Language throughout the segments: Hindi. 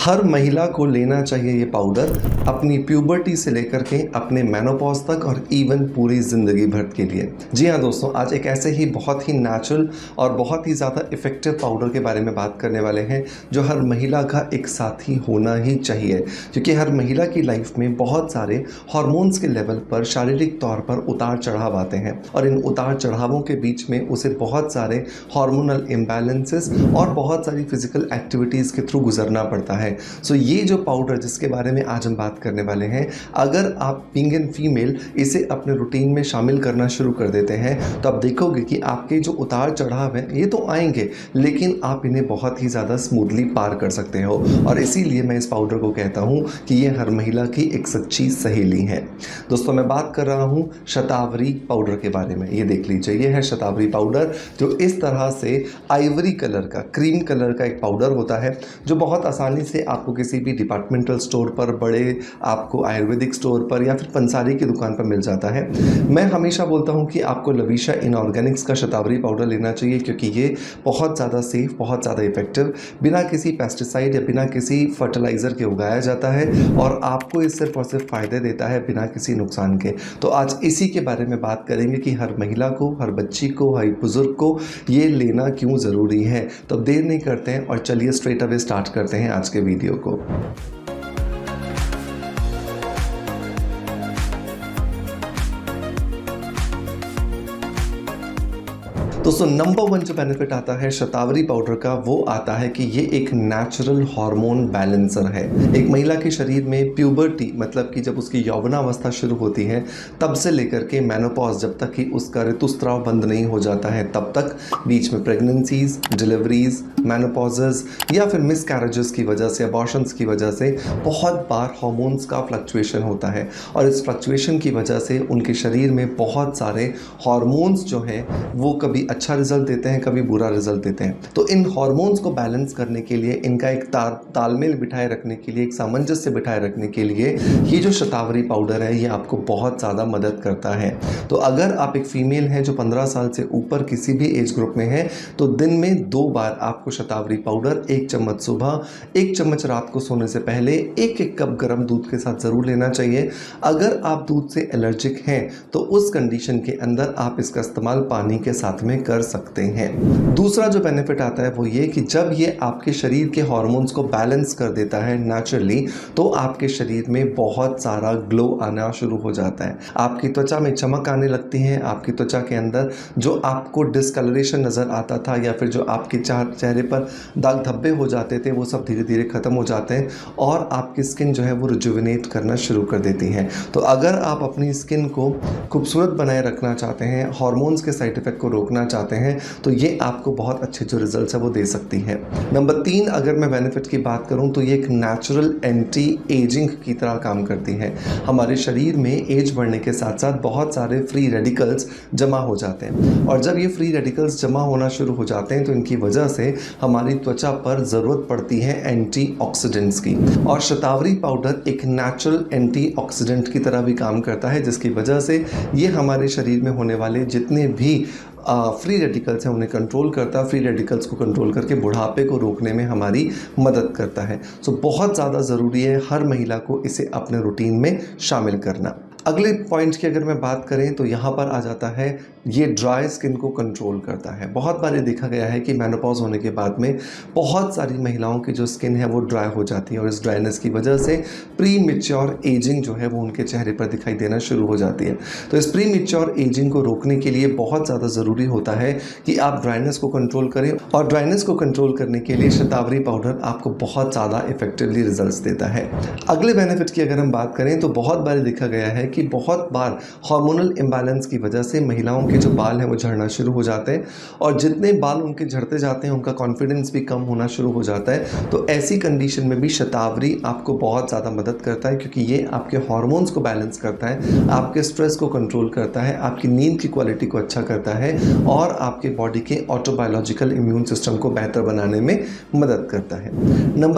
हर महिला को लेना चाहिए ये पाउडर अपनी प्यूबर्टी से लेकर के अपने मेनोपॉज तक और इवन पूरी ज़िंदगी भर के लिए। जी हाँ दोस्तों, आज एक ऐसे ही बहुत ही नेचुरल और बहुत ही ज़्यादा इफ़ेक्टिव पाउडर के बारे में बात करने वाले हैं जो हर महिला का एक साथी होना ही चाहिए, क्योंकि हर महिला की लाइफ में बहुत सारे हार्मोन्स के लेवल पर शारीरिक तौर पर उतार चढ़ाव आते हैं और इन उतार चढ़ावों के बीच में उसे बहुत सारे हार्मोनल इम्बैलेंसेस और बहुत सारी फिजिकल एक्टिविटीज़ के थ्रू गुजरना पड़ता है। सो ये जो पाउडर जिसके बारे में आज हम बात करने वाले हैं, अगर आप बीइंग एन फीमेल इसे अपने रूटीन में शामिल करना शुरू कर देते हैं तो आप देखोगे कि आपके जो उतार चढ़ाव हैं ये तो आएंगे, लेकिन आप इन्हें बहुत ही ज़्यादा स्मूथली पार कर सकते हो। और इसीलिए मैं इस पाउडर को कहता हूँ कि ये हर महिला की एक सच्ची सहेली है। दोस्तों, मैं बात कर रहा हूँ शतावरी पाउडर के बारे में। ये देख लीजिए, ये है शतावरी पाउडर, जो इस तरह से आइवरी कलर का, क्रीम कलर का एक पाउडर होता है जो बहुत आसानी से आपको किसी भी डिपार्टमेंटल स्टोर पर, बड़े आपको आयुर्वेदिक स्टोर पर या फिर पंसारी की दुकान पर मिल जाता है। मैं हमेशा बोलता हूँ कि आपको लविशा इनऑर्गेनिक्स का शतावरी पाउडर लेना चाहिए, क्योंकि ये बहुत ज़्यादा सेफ, बहुत ज़्यादा इफेक्टिव, बिना किसी पेस्टिसाइड या बिना किसी फर्टिलाइज़र के उगाया जाता है और आपको इस सिर्फ और सिर्फ फ़ायदे देता है बिना किसी नुकसान के। तो आज इसी के बारे में बात करेंगे कि हर महिला को, हर बच्ची को, हर बुज़ुर्ग को ये लेना क्यों ज़रूरी है। तो देर नहीं करते हैं और चलिए स्ट्रेट अवे स्टार्ट करते हैं आज के वीडियो को। दोस्तों, नंबर 1 जो बेनिफिट आता है शतावरी पाउडर का, वो आता है कि ये एक नेचुरल हार्मोन बैलेंसर है। एक महिला के शरीर में प्यूबर्टी, मतलब कि जब उसकी यौवनावस्था शुरू होती है तब से लेकर के मेनोपॉज, जब तक कि उसका ऋतुस्राव बंद नहीं हो जाता है तब तक, बीच में प्रेगनेंसीज, डिलीवरीज, मेनोपॉजेस या फिर मिसकैरेजेस की वजह से, अबॉर्शंस की वजह से बहुत बार हार्मोन्स का फ्लक्चुएशन होता है और इस फ्लक्चुएशन की वजह से उनके शरीर में बहुत सारे हार्मोन्स जो हैं वो कभी अच्छा रिजल्ट देते हैं, कभी बुरा रिजल्ट देते हैं। तो इन हार्मोन्स को बैलेंस करने के लिए, इनका एक तालमेल बिठाए रखने के लिए, एक सामंजस्य बिठाए रखने के लिए ये जो शतावरी पाउडर है ये आपको बहुत ज़्यादा मदद करता है। तो अगर आप एक फीमेल हैं जो 15 साल से ऊपर किसी भी एज ग्रुप में है तो दिन में 2 बार आपको शतावरी पाउडर 1 चम्मच सुबह, 1 चम्मच रात को सोने से पहले, 1-1 कप गर्म दूध के साथ ज़रूर लेना चाहिए। अगर आप दूध से एलर्जिक हैं तो उस कंडीशन के अंदर आप इसका इस्तेमाल पानी के साथ में कर सकते हैं। दूसरा जो बेनिफिट आता है वो ये कि जब ये आपके शरीर के हार्मोन्स को बैलेंस कर देता है नेचुरली, तो आपके शरीर में बहुत सारा ग्लो आना शुरू हो जाता है, आपकी त्वचा में चमक आने लगती है, आपकी त्वचा के अंदर जो आपको डिस्कलरेशन नज़र आता था या फिर जो आपके चेहरे पर दाग धब्बे हो जाते थे वो सब धीरे धीरे ख़त्म हो जाते हैं और आपकी स्किन जो है वो रिजुविनेट करना शुरू कर देती है। तो अगर आप अपनी स्किन को खूबसूरत बनाए रखना चाहते हैं, हार्मोन्स के साइड इफेक्ट को रोकना चाहते हैं, तो ये आपको बहुत अच्छे जो रिजल्ट्स है वो दे सकती है। नंबर 3, अगर मैं बेनिफिट की बात करूं तो ये एक नेचुरल एंटी एजिंग की तरह काम करती है। हमारे शरीर में एज बढ़ने के साथ साथ बहुत सारे फ्री रेडिकल्स जमा हो जाते हैं और जब ये फ्री रेडिकल्स जमा होना शुरू हो जाते हैं तो इनकी वजह से हमारी त्वचा पर ज़रूरत पड़ती है एंटीऑक्सीडेंट्स की, और शतावरी पाउडर एक नेचुरल एंटीऑक्सीडेंट की तरह भी काम करता है, जिसकी वजह से ये हमारे शरीर में होने वाले जितने भी फ्री रेडिकल्स हैं उन्हें कंट्रोल करता है, फ्री रेडिकल्स को कंट्रोल करके बुढ़ापे को रोकने में हमारी मदद करता है। सो बहुत ज़्यादा ज़रूरी है हर महिला को इसे अपने रूटीन में शामिल करना। अगले पॉइंट की अगर मैं बात करें तो यहाँ पर आ जाता है ये ड्राई स्किन को कंट्रोल करता है। बहुत बार ये देखा गया है कि मेनोपॉज होने के बाद में बहुत सारी महिलाओं की जो स्किन है वो ड्राई हो जाती है और इस ड्राइनेस की वजह से प्री मैच्योर एजिंग जो है वो उनके चेहरे पर दिखाई देना शुरू हो जाती है। तो इस प्री मैच्योर एजिंग को रोकने के लिए बहुत ज़्यादा ज़रूरी होता है कि आप ड्राइनेस को कंट्रोल करें, और ड्राइनेस को कंट्रोल करने के लिए शतावरी पाउडर आपको बहुत ज़्यादा इफेक्टिवली रिजल्ट देता है। अगले बेनिफिट की अगर हम बात करें तो बहुत बार देखा गया है कि बहुत बार हार्मोनल इम्बैलेंस की वजह से महिलाओं के जो बाल हैं वो झड़ना शुरू हो जाते हैं और जितने बाल उनके झड़ते जाते हैं उनका कॉन्फिडेंस भी कम होना शुरू हो जाता है। तो ऐसी कंडीशन में भी शतावरी आपको बहुत ज़्यादा मदद करता है, क्योंकि ये आपके हार्मोन्स को बैलेंस करता है, आपके स्ट्रेस को कंट्रोल करता है, आपकी नींद की क्वालिटी को अच्छा करता है और आपके बॉडी के ऑटोबायोलॉजिकल इम्यून सिस्टम को बेहतर बनाने में मदद करता है।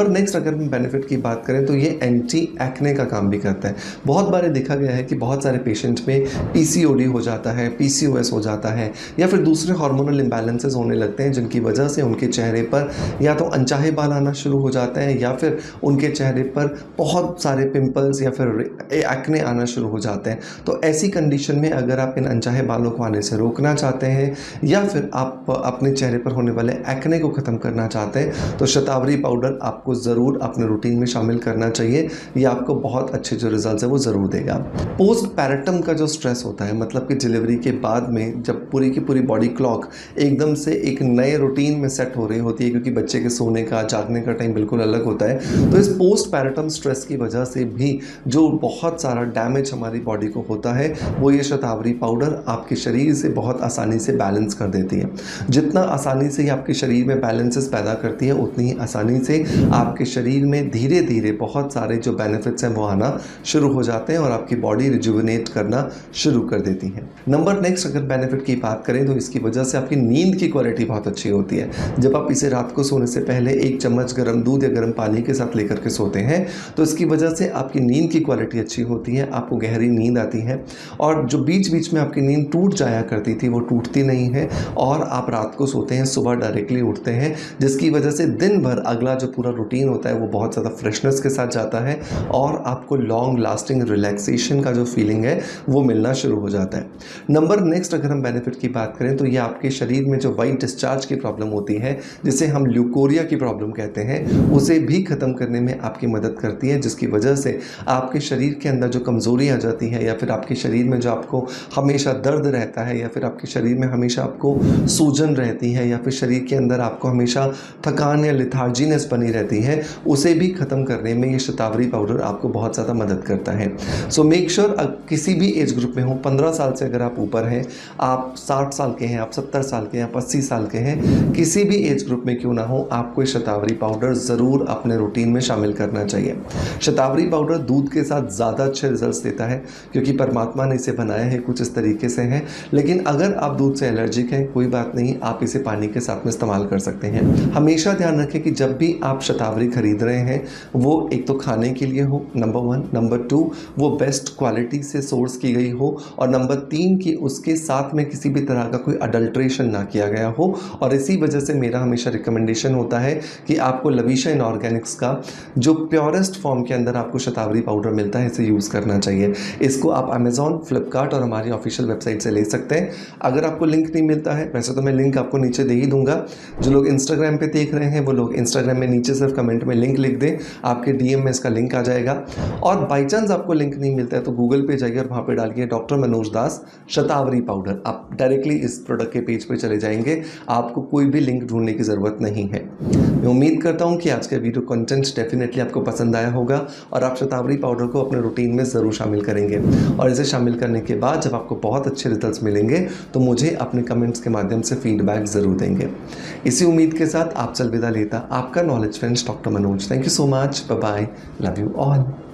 नेक्स्ट अगर हम बेनिफिट की बात करें तो ये एंटी एक्ने का काम भी करता है। बहुत बार देखा गया है कि बहुत सारे पेशेंट में पीसीओडी हो जाता है, पीसीओएस हो जाता है या फिर दूसरे हार्मोनल इम्बैलेंसेस होने लगते हैं, जिनकी वजह से उनके चेहरे पर या तो अनचाहे बाल आना शुरू हो जाते हैं या फिर उनके चेहरे पर बहुत सारे पिंपल्स या फिर एक्ने आना शुरू हो जाते हैं। तो ऐसी कंडीशन में अगर आप इन अनचाहे बालों को आने से रोकना चाहते हैं या फिर आप अपने चेहरे पर होने वाले एक्ने को ख़त्म करना चाहते हैं तो शतावरी पाउडर आपको ज़रूर अपने रूटीन में शामिल करना चाहिए। ये आपको बहुत अच्छे जो रिजल्ट्स है वो ज़रूर देगा। पोस्ट पैरेटम का जो स्ट्रेस होता है, मतलब कि डिलीवरी के बाद में जब पूरी की पूरी बॉडी क्लॉक एकदम से एक नए रूटीन में सेट हो रही होती है, क्योंकि बच्चे के सोने का जागने का टाइम बिल्कुल अलग होता है, तो इस पोस्ट पैरेटम स्ट्रेस की वजह से भी जो बहुत सारा डैमेज हमारी बॉडी को होता है वो ये शतावरी पाउडर आपके शरीर से बहुत आसानी से बैलेंस कर देती है। जितना आसानी से ये आपके शरीर में बैलेंसेस पैदा करती है, उतनी ही आसानी से आपके शरीर में धीरे धीरे बहुत सारे जो बेनिफिट्स हैं वो आना शुरू हो जाते हैं और आपकी बॉडी रिजुविनेट करना शुरू कर देती है। नंबर नेक्स्ट अगर बेनिफिट की बात करें तो इसकी वजह से आपकी नींद की क्वालिटी बहुत अच्छी होती है। जब आप इसे रात को सोने से पहले 1 चम्मच गर्म दूध या गर्म पानी के साथ लेकर के सोते हैं तो इसकी वजह से आपकी नींद की क्वालिटी अच्छी होती है, आपको गहरी नींद आती है और जो बीच बीच में आपकी नींद टूट जाया करती थी वो टूटती नहीं है और आप रात को सोते हैं, सुबह डायरेक्टली उठते हैं, जिसकी वजह से दिन भर अगला जो पूरा रूटीन होता है वो बहुत ज़्यादा फ्रेशनेस के साथ जाता है और आपको लॉन्ग लास्टिंग रिलैक्सेशन का जो फीलिंग है वो मिलना शुरू हो जाता है। नंबर नेक्स्ट अगर हम बेनिफिट की बात करें तो ये आपके शरीर में जो वाइट डिस्चार्ज की प्रॉब्लम होती है, जिसे हम ल्यूकोरिया की प्रॉब्लम कहते हैं, उसे भी ख़त्म करने में आपकी मदद करती है, जिसकी वजह से आपके शरीर के अंदर जो कमज़ोरी आ जाती है या फिर आपके शरीर में जो आपको हमेशा दर्द रहता है या फिर आपके शरीर में हमेशा आपको सूजन रहती है या फिर शरीर के अंदर आपको हमेशा थकान या लिथार्जीनेस बनी रहती है, उसे भी ख़त्म करने में ये शतावरी पाउडर आपको बहुत ज़्यादा मदद करता है। सो मेक श्योर किसी भी एज ग्रुप में हो, 15 साल से अगर आप ऊपर हैं, आप 60 साल के हैं, आप 70 साल के हैं, आप 80 साल के हैं, किसी भी एज ग्रुप में क्यों ना हो, आपको ये शतावरी पाउडर ज़रूर अपने रूटीन में शामिल करना चाहिए। शतावरी पाउडर दूध के साथ ज़्यादा अच्छे रिजल्ट्स देता है क्योंकि परमात्मा ने इसे बनाया है कुछ इस तरीके से है, लेकिन अगर आप दूध से एलर्जिक हैं कोई बात नहीं, आप इसे पानी के साथ में इस्तेमाल कर सकते हैं। हमेशा ध्यान रखें कि जब भी आप शतावरी खरीद रहे हैं वो एक तो खाने के लिए हो, नंबर 1, नंबर 2 वो बेस्ट क्वालिटी से सोर्स की गई हो और नंबर 3 कि उसके साथ में किसी भी तरह का कोई अडल्ट्रेशन ना किया गया हो। और इसी वजह से मेरा हमेशा रिकमेंडेशन होता है कि आपको लविशा इनऑर्गेनिक्स का जो प्योरेस्ट फॉर्म के अंदर आपको शतावरी पाउडर मिलता है इसे यूज़ करना चाहिए। इसको आप अमेज़ॉन, फ्लिपकार्ट और हमारी ऑफिशियल वेबसाइट से ले सकते हैं। अगर आपको लिंक नहीं मिलता है, वैसे तो मैं लिंक आपको नीचे दे ही दूंगा, जो लोग इंस्टाग्राम पे देख रहे हैं वो लोग इंस्टाग्राम में नीचे सिर्फ कमेंट में लिंक लिख दें, आपके डीएम में इसका लिंक आ जाएगा। और बाई चांस आपको लिंक नहीं मिलता है तो गूगल पे जाइए और वहाँ पे डालिए डॉक्टर मनोज दास शतावरी पाउडर, आप डायरेक्टली इस प्रोडक्ट के पेज पे चले जाएंगे, आपको कोई भी लिंक ढूंढने की ज़रूरत नहीं है। मैं उम्मीद करता हूँ कि आज का वीडियो कंटेंट डेफिनेटली आपको पसंद आया होगा और आप शतावरी पाउडर को अपने रूटीन में ज़रूर शामिल करेंगे और इसे शामिल करने के बाद जब आपको बहुत अच्छे रिजल्ट्स मिलेंगे तो मुझे अपने कमेंट्स के माध्यम से फीडबैक ज़रूर देंगे। इसी उम्मीद के साथ आपसे अलविदा लेता आपका knowledge friends doctor Manoj. Thank you so much, bye bye, love you all.